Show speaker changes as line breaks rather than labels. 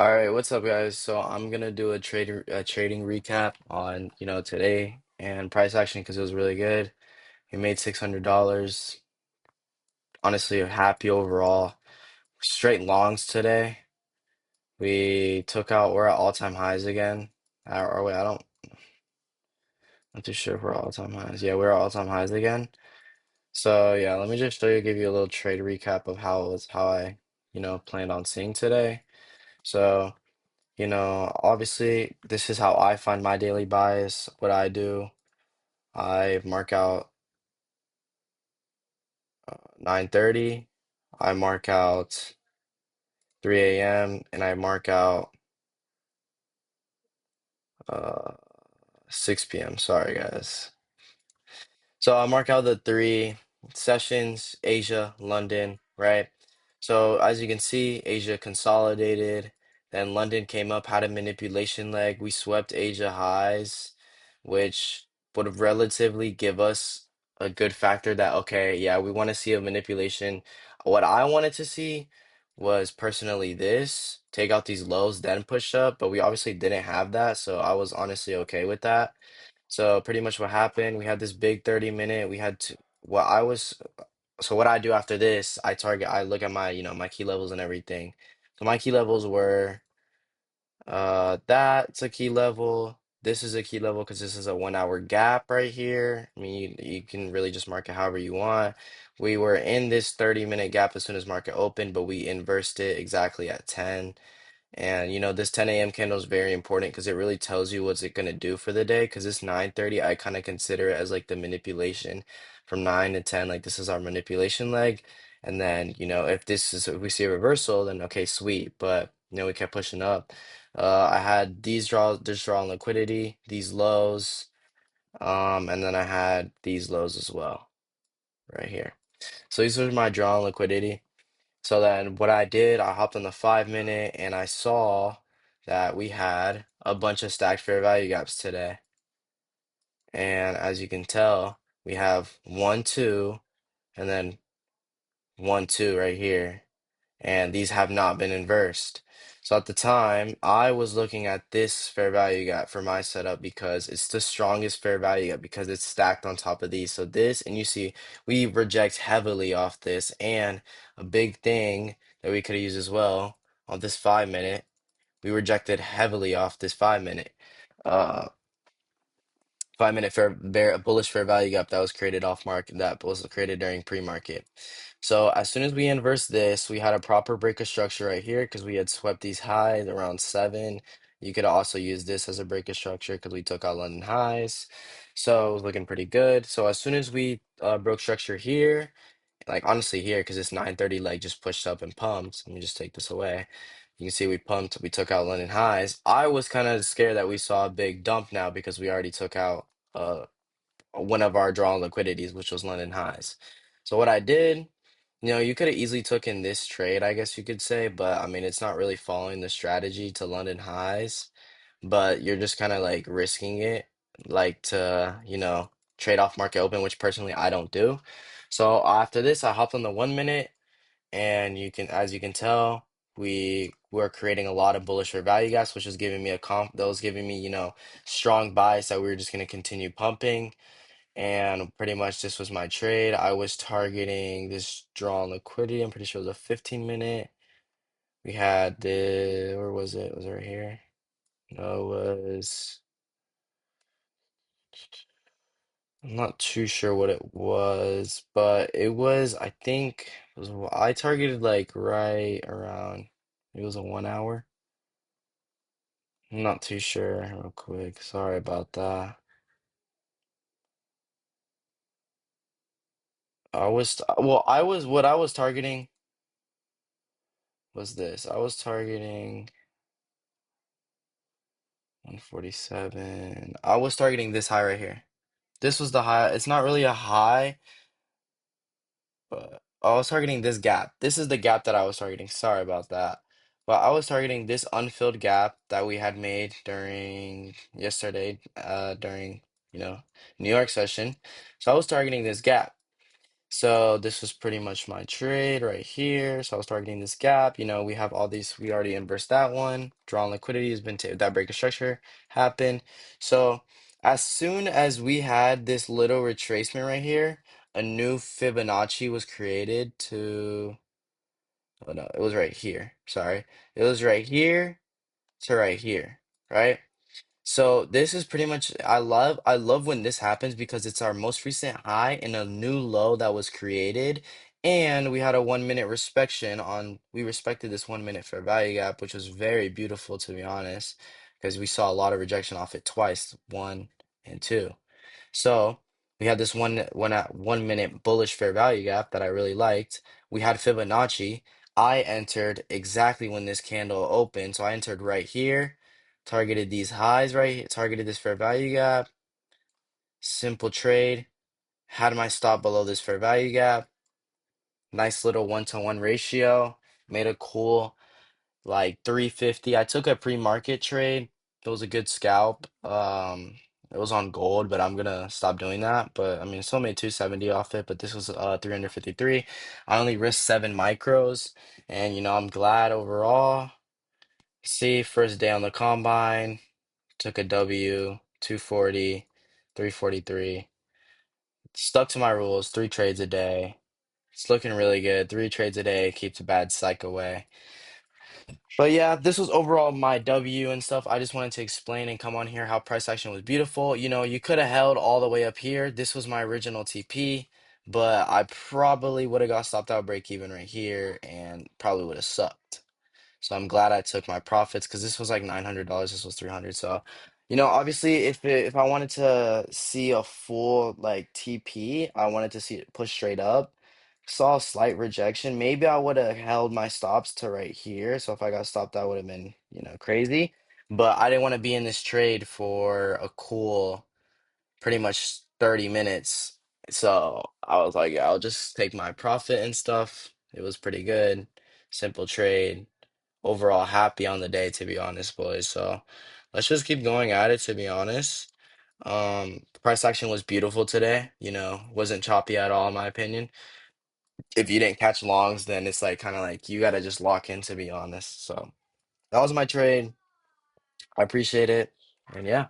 All right, what's up, guys? So I'm gonna do a trading recap on today and price action because it was really good. We made $600. Honestly, happy overall. Straight longs today. We're at all-time highs again. Or wait, I'm not too sure if we're at all-time highs. Yeah, we're at all-time highs again. So yeah, let me just give you a little trade recap of how I planned on seeing today. So. Obviously, this is how I find my daily bias. What I do, I mark out 9:30, I mark out 3 a.m., and I mark out uh, 6 p.m. Sorry, guys. So I'll mark out the three sessions, Asia, London, right? So as you can see, Asia consolidated, then London came up, had a manipulation leg. We swept Asia highs, which would relatively give us a good factor that, okay, yeah, we want to see a manipulation. What I wanted to see was personally this, take out these lows, then push up, but we obviously didn't have that, so I was honestly okay with that. So pretty much what happened, we had this big 30 minute, we had to what I was so what I do after this, I look at my key levels and everything. So my key levels were that's a key level. This is a key level because this is a 1 hour gap right here. I mean, you can really just mark it however you want. We were in this 30-minute gap as soon as market opened, but we inversed it exactly at 10. And this 10 a.m. candle is very important because it really tells you what's it gonna do for the day. Because this 9:30, I kind of consider it as like the manipulation from 9 to 10. Like this is our manipulation leg. And then, if we see a reversal, then okay, sweet. But we kept pushing up. I had this draw on liquidity, these lows, and then I had these lows as well, right here. So these are my draw on liquidity. So then what I did, I hopped on the 5 minute and I saw that we had a bunch of stacked fair value gaps today. And as you can tell, we have 1, 2, and then 1, 2 right here. And these have not been inversed. So at the time, I was looking at this fair value gap for my setup because it's the strongest fair value gap because it's stacked on top of these. So this, and you see, we reject heavily off this. And a big thing that we could have used as well on this 5 minute, we rejected heavily off this 5 minute. Uh, 5 minute bullish fair value gap that was created off market that was created during pre-market. So as soon as we inverse this, we had a proper break of structure right here because we had swept these highs around 7. You could also use this as a break of structure because we took out London highs. So it was looking pretty good. So as soon as we broke structure here, like honestly here, because it's 9:30, like just pushed up and pumped. Let me just take this away. You can see we pumped, we took out London highs. I was kind of scared that we saw a big dump now because we already took out uh one of our drawn liquidities, which was London highs. So what I did, you could have easily taken this trade, I guess you could say, but I mean, it's not really following the strategy to London highs, but you're just kind of like risking it, like to, trade off market open, which personally I don't do. So after this, I hopped on the 1 minute, and as you can tell, we were creating a lot of bullish or value gaps, which was giving me that was giving me, strong bias that we were just going to continue pumping. And pretty much this was my trade. I was targeting this draw on liquidity. I'm pretty sure it was a 15 minute. We had where was it? Was it right here? No, it was, I'm not too sure what it was, but I think, I targeted like right around, it was a 1 hour. I'm not too sure, real quick. Sorry about that. What I was targeting was this. I was targeting 147. I was targeting this high right here. This was the high. It's not really a high, but I was targeting this gap. This is the gap that I was targeting. Sorry about that. But I was targeting this unfilled gap that we had made during yesterday, during, New York session. So I was targeting this gap. So this was pretty much my trade right here. So I was targeting this gap. You know, we have all these, we already inversed that one. Drawn liquidity has been that break of structure happened. So as soon as we had this little retracement right here, a new Fibonacci was created to, oh no, it was right here. Sorry. It was right here to right here, right? So this is pretty much I love when this happens because it's our most recent high and a new low that was created. And we had a 1 minute respection on we respected this 1 minute fair value gap, which was very beautiful to be honest, because we saw a lot of rejection off it twice, one and two. So we had this one at 1 minute bullish fair value gap that I really liked. We had Fibonacci. I entered exactly when this candle opened. So I entered right here, targeted these highs right here, targeted this fair value gap, simple trade, had my stop below this fair value gap. Nice little one-to-one ratio, made a cool like 350. I took a pre-market trade. It was a good scalp. It was on gold, but I'm gonna stop doing that. But I mean, still made 270 off it, but this was 353. I only risked 7 micros, and you know, I'm glad overall. See, first day on the combine, took a W, 240, 343. Stuck to my rules, 3 trades a day. It's looking really good. 3 trades a day keeps a bad psych away. But yeah, this was overall my W and stuff. I just wanted to explain and come on here how price action was beautiful. You know, you could have held all the way up here. This was my original TP, but I probably would have got stopped out break even right here and probably would have sucked. So I'm glad I took my profits because this was like $900. This was 300. So, you know, obviously if I wanted to see a full like TP, I wanted to see it push straight up. Saw a slight rejection. Maybe I would have held my stops to right here. So if I got stopped, that would have been, you know, crazy. But I didn't want to be in this trade for a cool pretty much 30 minutes. So I was like, yeah, I'll just take my profit and stuff. It was pretty good. Simple trade. Overall happy on the day, to be honest, boys. So let's just keep going at it, to be honest. Price action was beautiful today, you know, wasn't choppy at all, in my opinion. If you didn't catch longs, then it's like kind of like you gotta just lock in, to be honest. So that was my trade. I appreciate it. And yeah.